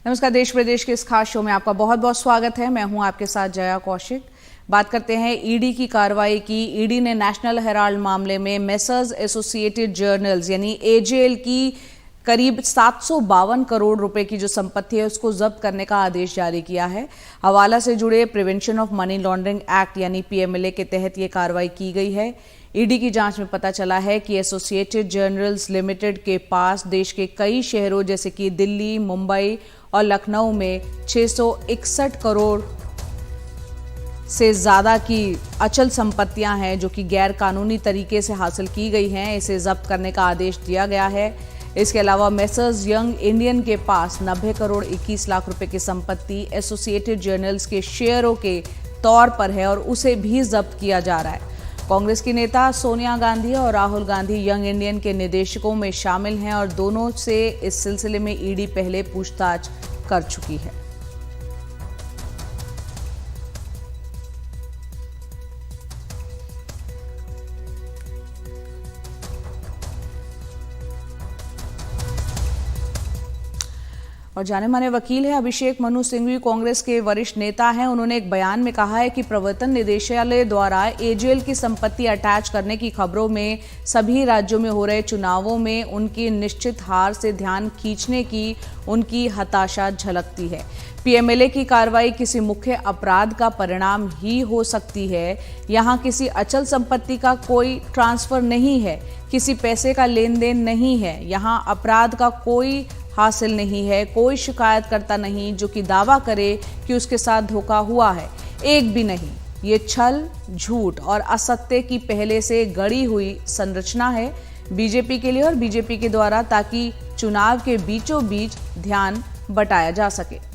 नमस्कार। देश प्रदेश के इस खास शो में आपका बहुत बहुत स्वागत है। मैं हूं आपके साथ जया कौशिक। बात करते हैं ईडी की कार्रवाई की। ईडी ने नेशनल हेराल्ड मामले में मेसर्स एसोसिएटेड जर्नल्स यानी एजेएल की करीब 752 करोड़ रुपए की जो संपत्ति है उसको जब्त करने का आदेश जारी किया है। हवाला से जुड़े prevention of money laundering act यानी पीएमएलए के तहत ये कार्रवाई की गई है। ईडी की जांच में पता चला है कि एसोसिएटेड जर्नल्स लिमिटेड के पास देश के कई शहरों जैसे कि दिल्ली, मुंबई और लखनऊ में 661 करोड़ से ज्यादा की अचल संपत्तियां हैं जो कि गैर कानूनी तरीके से हासिल की गई हैं। इसे जब्त करने का आदेश दिया गया है। इसके अलावा मेसर्स यंग इंडियन के पास 90 करोड़ 21 लाख रुपए की संपत्ति एसोसिएटेड जर्नल्स के शेयरों के तौर पर है और उसे भी जब्त किया जा रहा है। कांग्रेस की नेता सोनिया गांधी और राहुल गांधी यंग इंडियन के निदेशकों में शामिल हैं और दोनों से इस सिलसिले में ईडी पहले पूछताछ कर चुकी है। और जाने माने वकील है अभिषेक मनु सिंघवी कांग्रेस के वरिष्ठ नेता हैं। उन्होंने एक बयान में कहा है कि प्रवर्तन निदेशालय द्वारा एजेएल की संपत्ति अटैच करने की खबरों में सभी राज्यों में हो रहे चुनावों में उनकी निश्चित हार से ध्यान खींचने की उनकी हताशा झलकती है। पीएमएलए की कार्रवाई किसी मुख्य अपराध का परिणाम ही हो सकती है। यहाँ किसी अचल संपत्ति का कोई ट्रांसफर नहीं है, किसी पैसे का लेन देन नहीं है, यहाँ अपराध का कोई हासिल नहीं है, कोई शिकायतकर्ता नहीं जो कि दावा करे कि उसके साथ धोखा हुआ है, एक भी नहीं। ये छल, झूठ और असत्य की पहले से गढ़ी हुई संरचना है बीजेपी के लिए और बीजेपी के द्वारा, ताकि चुनाव के बीचों बीच ध्यान बटाया जा सके।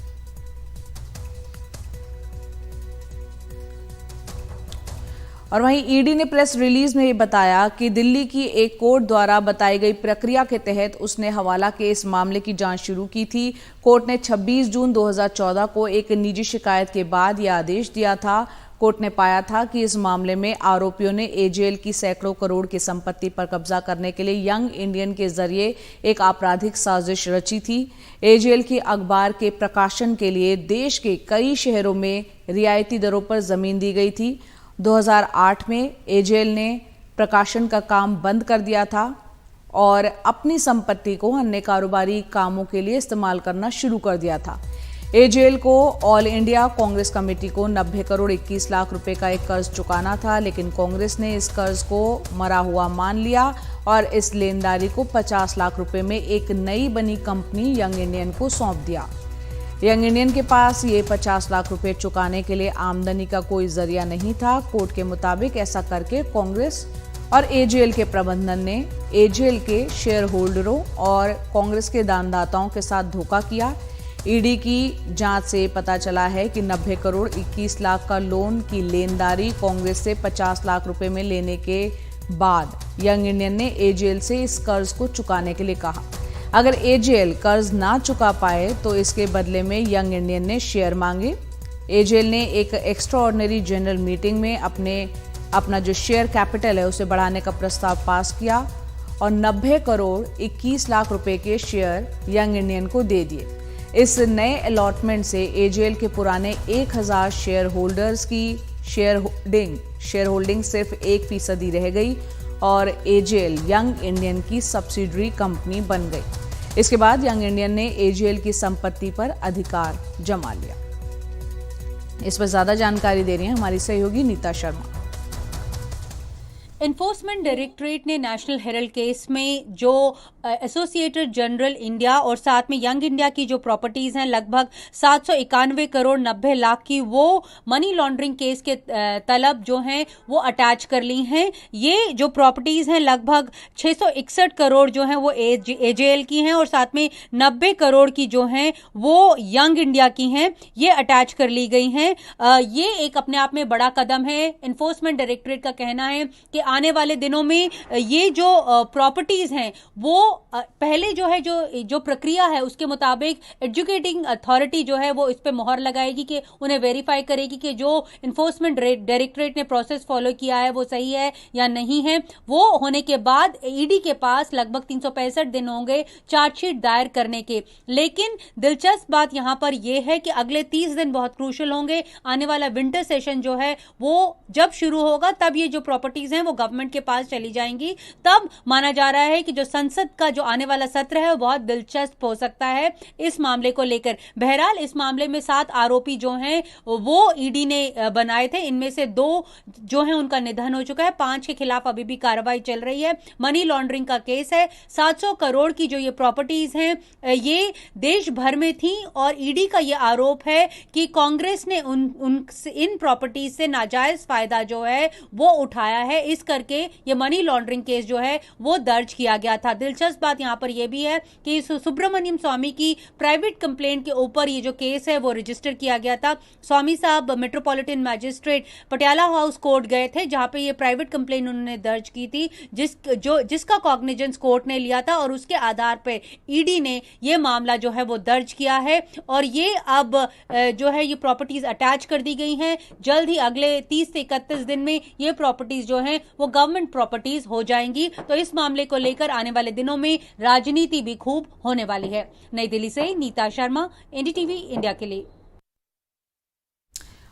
और वहीं ईडी ने प्रेस रिलीज में ये बताया कि दिल्ली की एक कोर्ट द्वारा बताई गई प्रक्रिया के तहत उसने हवाला के इस मामले की जांच शुरू की थी। कोर्ट ने 26 जून 2014 को एक निजी शिकायत के बाद यह आदेश दिया था। कोर्ट ने पाया था कि इस मामले में आरोपियों ने एजेएल की सैकड़ों करोड़ की संपत्ति पर कब्जा करने के लिए यंग इंडियन के जरिए एक आपराधिक साजिश रची थी। एजेएल की अखबार के प्रकाशन के लिए देश के कई शहरों में रियायती दरों पर जमीन दी गई थी। 2008 में एजेएल ने प्रकाशन का काम बंद कर दिया था और अपनी संपत्ति को अन्य कारोबारी कामों के लिए इस्तेमाल करना शुरू कर दिया था। एजेएल को ऑल इंडिया कांग्रेस कमेटी को 90 करोड़ 21 लाख रुपए का एक कर्ज चुकाना था, लेकिन कांग्रेस ने इस कर्ज को मरा हुआ मान लिया और इस लेनदारी को 50 लाख रुपए में एक नई बनी कंपनी यंग इंडियन को सौंप दिया। यंग इंडियन के पास ये 50 लाख रुपए चुकाने के लिए आमदनी का कोई जरिया नहीं था। कोर्ट के मुताबिक ऐसा करके कांग्रेस और एजेएल के प्रबंधन ने एजेएल के शेयर होल्डरों और कांग्रेस के दानदाताओं के साथ धोखा किया। ईडी की जांच से पता चला है कि 90 करोड़ 21 लाख का लोन की लेनदारी कांग्रेस से 50 लाख रुपए में लेने के बाद यंग इंडियन ने एजेएल से इस कर्ज को चुकाने के लिए कहा। अगर एजेएल कर्ज ना चुका पाए तो इसके बदले में यंग इंडियन ने शेयर मांगे। एजेएल ने एक एक्स्ट्राऑर्डिनरी जनरल मीटिंग में अपना जो शेयर कैपिटल है उसे बढ़ाने का प्रस्ताव पास किया और 90 करोड़ 21 लाख रुपए के शेयर यंग इंडियन को दे दिए। इस नए अलॉटमेंट से एजेएल के पुराने 1000 शेयर होल्डर्स की शेयर होल्डिंग सिर्फ 1% रह गई और एजेएल यंग इंडियन की सब्सिडरी कंपनी बन गई। इसके बाद यंग इंडियन ने एजेएल की संपत्ति पर अधिकार जमा लिया। इस पर ज्यादा जानकारी दे रही हैं हमारी सहयोगी नीता शर्मा। एनफोर्समेंट डायरेक्टरेट ने नेशनल हेराल्ड केस में जो एसोसिएटेड जर्नल इंडिया और साथ में यंग इंडिया की जो प्रॉपर्टीज हैं लगभग 791 करोड़ 90 लाख की, वो मनी लॉन्ड्रिंग केस के तलब जो हैं वो अटैच कर ली हैं। ये जो प्रॉपर्टीज हैं लगभग 661 करोड़ जो हैं वो एजेएल की हैं और साथ में 90 करोड़ की जो हैं वो यंग इंडिया की हैं, ये अटैच कर ली गई हैं। ये एक अपने आप में बड़ा कदम है। एनफोर्समेंट डायरेक्टरेट का कहना है कि आने वाले दिनों में ये जो प्रॉपर्टीज हैं वो पहले जो प्रक्रिया है उसके मुताबिक एजुकेटिंग अथॉरिटी जो है वो इस पे मोहर लगाएगी कि उन्हें वेरीफाई करेगी कि जो इन्फोर्समेंट डायरेक्टरेट ने प्रोसेस फॉलो किया है वो सही है या नहीं है। वो होने के बाद ईडी के पास लगभग 365 दिन होंगे चार्जशीट दायर करने के। लेकिन दिलचस्प बात यहां पर यह है कि अगले 30 दिन बहुत क्रूशियल होंगे। आने वाला विंटर सेशन जो है वो जब शुरू होगा तब ये जो प्रॉपर्टीज हैं वो गवर्नमेंट के पास चली जाएंगी। तब माना जा रहा है कि जो संसद का जो आने वाला सत्र है वो बहुत दिलचस्प हो सकता है इस मामले को लेकर। बहरहाल इस मामले में 7 आरोपी जो हैं वो ईडी ने बनाए थे। इनमें से 2 जो हैं उनका निधन हो चुका है। 5 के खिलाफ अभी भी कार्रवाई चल रही है। मनी लॉन्ड्रिंग का केस है। 700 करोड़ की जो ये प्रॉपर्टीज हैं ये देश भर में थी और ईडी का ये आरोप है कि कांग्रेस ने इन प्रॉपर्टीज से नाजायज फायदा जो है वो उठाया है। इस करके ये मनी लॉन्ड्रिंग केस जो है वो दर्ज किया गया था। दिलचस्प बात यहां पर यह भी है कि सुब्रमण्यम स्वामी की प्राइवेट कंप्लेंट के ऊपर ये जो केस है वो रजिस्टर किया गया था। स्वामी साहब metropolitan magistrate Patiala house court गए थे जहां पे ये प्राइवेट कंप्लेंट उन्होंने दर्ज की थी जिसका कॉग्निजेंस कोर्ट ने लिया था और उसके आधार पर ईडी ने ये मामला जो है वो दर्ज किया है और ये अब जो है ये प्रॉपर्टीज अटैच कर दी गई हैं। जल्द ही अगले 30 से 31 दिन में ये प्रॉपर्टीज जो हैं वो गवर्नमेंट प्रॉपर्टीज हो जाएंगी। तो इस मामले को लेकर आने वाले दिनों में राजनीति भी खूब होने वाली है। नई दिल्ली से नीता शर्मा, एनडीटीवी इंडिया के लिए।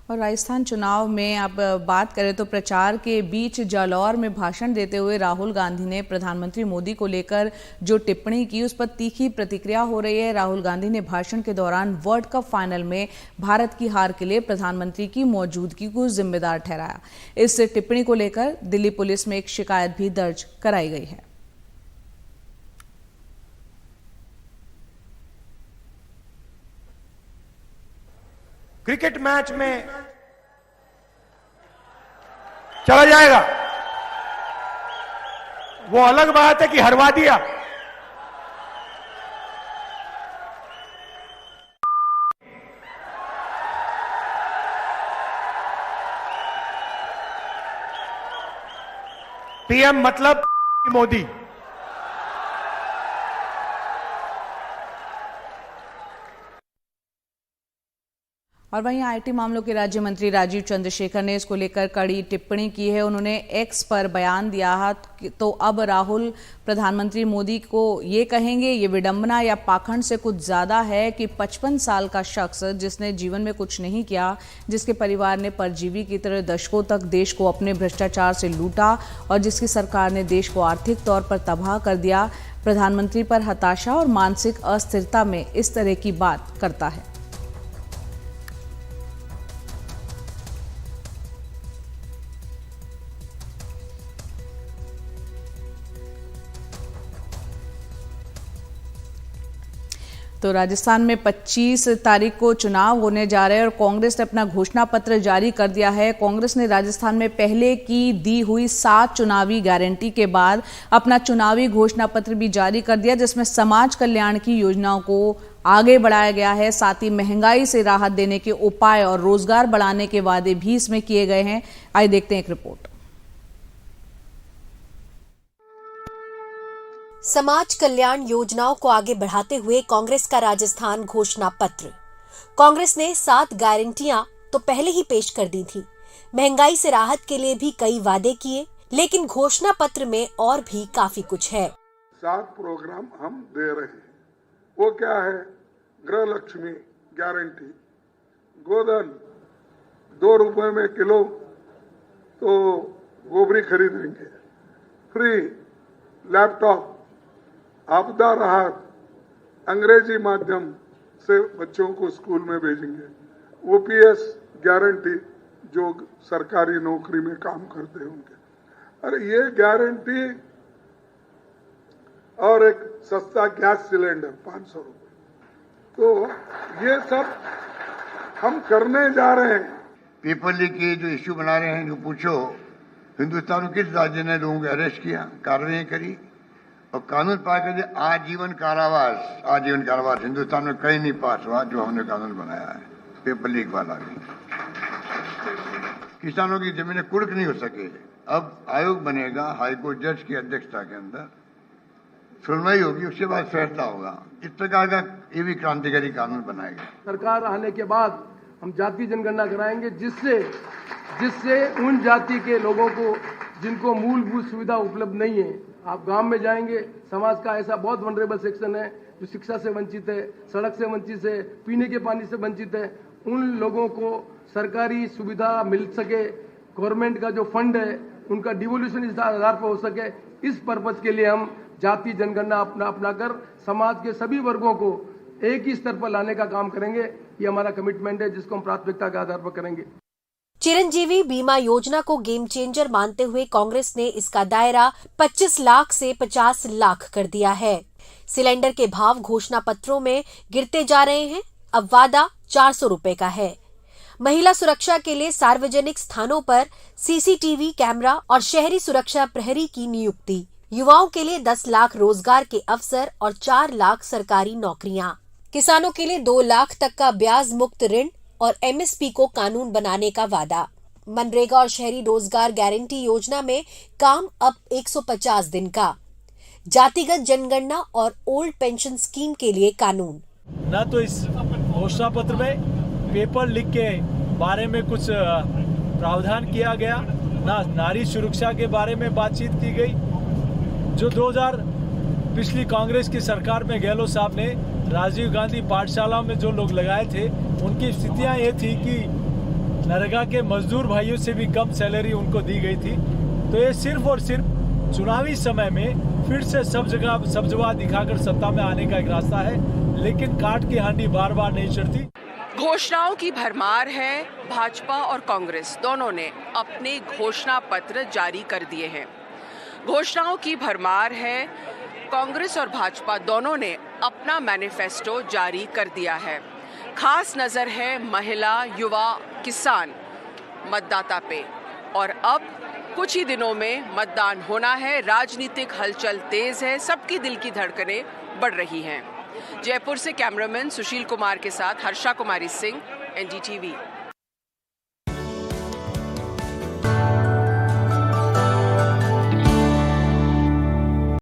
और राजस्थान चुनाव में अब बात करें तो प्रचार के बीच जालौर में भाषण देते हुए राहुल गांधी ने प्रधानमंत्री मोदी को लेकर जो टिप्पणी की उस पर तीखी प्रतिक्रिया हो रही है। राहुल गांधी ने भाषण के दौरान वर्ल्ड कप फाइनल में भारत की हार के लिए प्रधानमंत्री की मौजूदगी को जिम्मेदार ठहराया। इस टिप्पणी को लेकर दिल्ली पुलिस में एक शिकायत भी दर्ज कराई गई है। क्रिकेट मैच में चला जाएगा वो अलग बात है कि हरवा दिया। पीएम मतलब मोदी। और वहीं आईटी मामलों के राज्य मंत्री राजीव चंद्रशेखर ने इसको लेकर कड़ी टिप्पणी की है। उन्होंने एक्स पर बयान दिया है तो अब राहुल प्रधानमंत्री मोदी को ये कहेंगे ये विडंबना या पाखंड से कुछ ज्यादा है कि 55 साल का शख्स जिसने जीवन में कुछ नहीं किया, जिसके परिवार ने परजीवी की तरह दशकों तक देश को अपने भ्रष्टाचार से लूटा और जिसकी सरकार ने देश को आर्थिक तौर पर तबाह कर दिया, प्रधानमंत्री पर हताशा और मानसिक अस्थिरता में इस तरह की बात करता है। तो राजस्थान में 25 तारीख को चुनाव होने जा रहे हैं और कांग्रेस ने अपना घोषणा पत्र जारी कर दिया है। कांग्रेस ने राजस्थान में पहले की दी हुई 7 चुनावी गारंटी के बाद अपना चुनावी घोषणा पत्र भी जारी कर दिया, जिसमें समाज कल्याण की योजनाओं को आगे बढ़ाया गया है। साथ ही महंगाई से राहत देने के उपाय और रोजगार बढ़ाने के वादे भी इसमें किए गए हैं। आइए देखते हैं एक रिपोर्ट। समाज कल्याण योजनाओं को आगे बढ़ाते हुए कांग्रेस का राजस्थान घोषणा पत्र। कांग्रेस ने 7 गारंटियां तो पहले ही पेश कर दी थी। महंगाई से राहत के लिए भी कई वादे किए, लेकिन घोषणा पत्र में और भी काफी कुछ है। 7 प्रोग्राम हम दे रहे हैं। वो क्या है? गृह लक्ष्मी गारंटी, गोधन 2 रुपए में किलो तो गोबरी खरीदेंगे, फ्री लैपटॉप, आपदा राहत, अंग्रेजी माध्यम से बच्चों को स्कूल में भेजेंगे, ओपीएस गारंटी जो सरकारी नौकरी में काम करते हैं उनके। अरे ये गारंटी और एक सस्ता गैस सिलेंडर 500 रुपए, तो ये सब हम करने जा रहे हैं। पेपर लीक के जो इश्यू बना रहे हैं, जो पूछो हिंदुस्तान में किस राज्य ने लोगों को अरेस्ट किया, कार्रवाई करी और कानून पास कर दिया। आजीवन कारावास हिंदुस्तान में कहीं नहीं पास हुआ जो हमने कानून बनाया है, पेपर लीक वाला भी। किसानों की जमीनें कुर्क नहीं हो सके, अब आयोग बनेगा हाईकोर्ट जज की अध्यक्षता के अंदर, सुनवाई होगी, उसके बाद फैसला होगा। इस प्रकार का ये भी क्रांतिकारी कानून बनाएगा। सरकार आने के बाद हम जाति जनगणना कराएंगे, जिससे उन जाति के लोगों को जिनको मूलभूत सुविधा उपलब्ध नहीं है, आप गांव में जाएंगे, समाज का ऐसा बहुत वनरेबल सेक्शन है जो शिक्षा से वंचित है, सड़क से वंचित है, पीने के पानी से वंचित है, उन लोगों को सरकारी सुविधा मिल सके, गवर्नमेंट का जो फंड है उनका डिवोल्यूशन इस आधार पर हो सके, इस पर्पज के लिए हम जाति जनगणना अपना कर समाज के सभी वर्गों को एक ही स्तर पर लाने का काम करेंगे। ये हमारा कमिटमेंट है जिसको हम प्राथमिकता के आधार पर करेंगे। चिरंजीवी बीमा योजना को गेम चेंजर मानते हुए कांग्रेस ने इसका दायरा 25 लाख से 50 लाख कर दिया है। सिलेंडर के भाव घोषणा पत्रों में गिरते जा रहे हैं। अब वादा 400 रुपए का है। महिला सुरक्षा के लिए सार्वजनिक स्थानों पर सीसीटीवी कैमरा और शहरी सुरक्षा प्रहरी की नियुक्ति। युवाओं के लिए 10 लाख रोजगार के अवसर और 4 लाख सरकारी नौकरियां। किसानों के लिए 2 लाख तक का ब्याज मुक्त ऋण और एमएसपी को कानून बनाने का वादा। मनरेगा और शहरी रोजगार गारंटी योजना में काम अब 150 दिन का। जातिगत जनगणना और ओल्ड पेंशन स्कीम के लिए कानून। न तो इस घोषणा पत्र में पेपर लीक के बारे में कुछ प्रावधान किया गया, न नारी सुरक्षा के बारे में बातचीत की गई। जो 2000 पिछली कांग्रेस की सरकार में गहलोत साहब ने राजीव गांधी पाठशाला में जो लोग लगाए थे, उनकी स्थितियां ये थी कि नरेगा के मजदूर भाइयों से भी कम सैलरी उनको दी गई थी। तो ये सिर्फ और सिर्फ चुनावी समय में फिर से सब जगह दिखाकर सत्ता में आने का एक रास्ता है, लेकिन काट की हांडी बार बार नहीं चढ़ती। घोषणाओं की भरमार है। भाजपा और कांग्रेस दोनों ने अपने घोषणा पत्र जारी कर दिए हैं। घोषणाओं की भरमार है। कांग्रेस और भाजपा दोनों ने अपना मैनिफेस्टो जारी कर दिया है। खास नजर है महिला, युवा, किसान, मतदाता पे। और अब कुछ ही दिनों में मतदान होना है। राजनीतिक हलचल तेज है, सबकी दिल की धड़कनें बढ़ रही हैं। जयपुर से कैमरामैन सुशील कुमार के साथ हर्षा कुमारी सिंह, एनडीटीवी।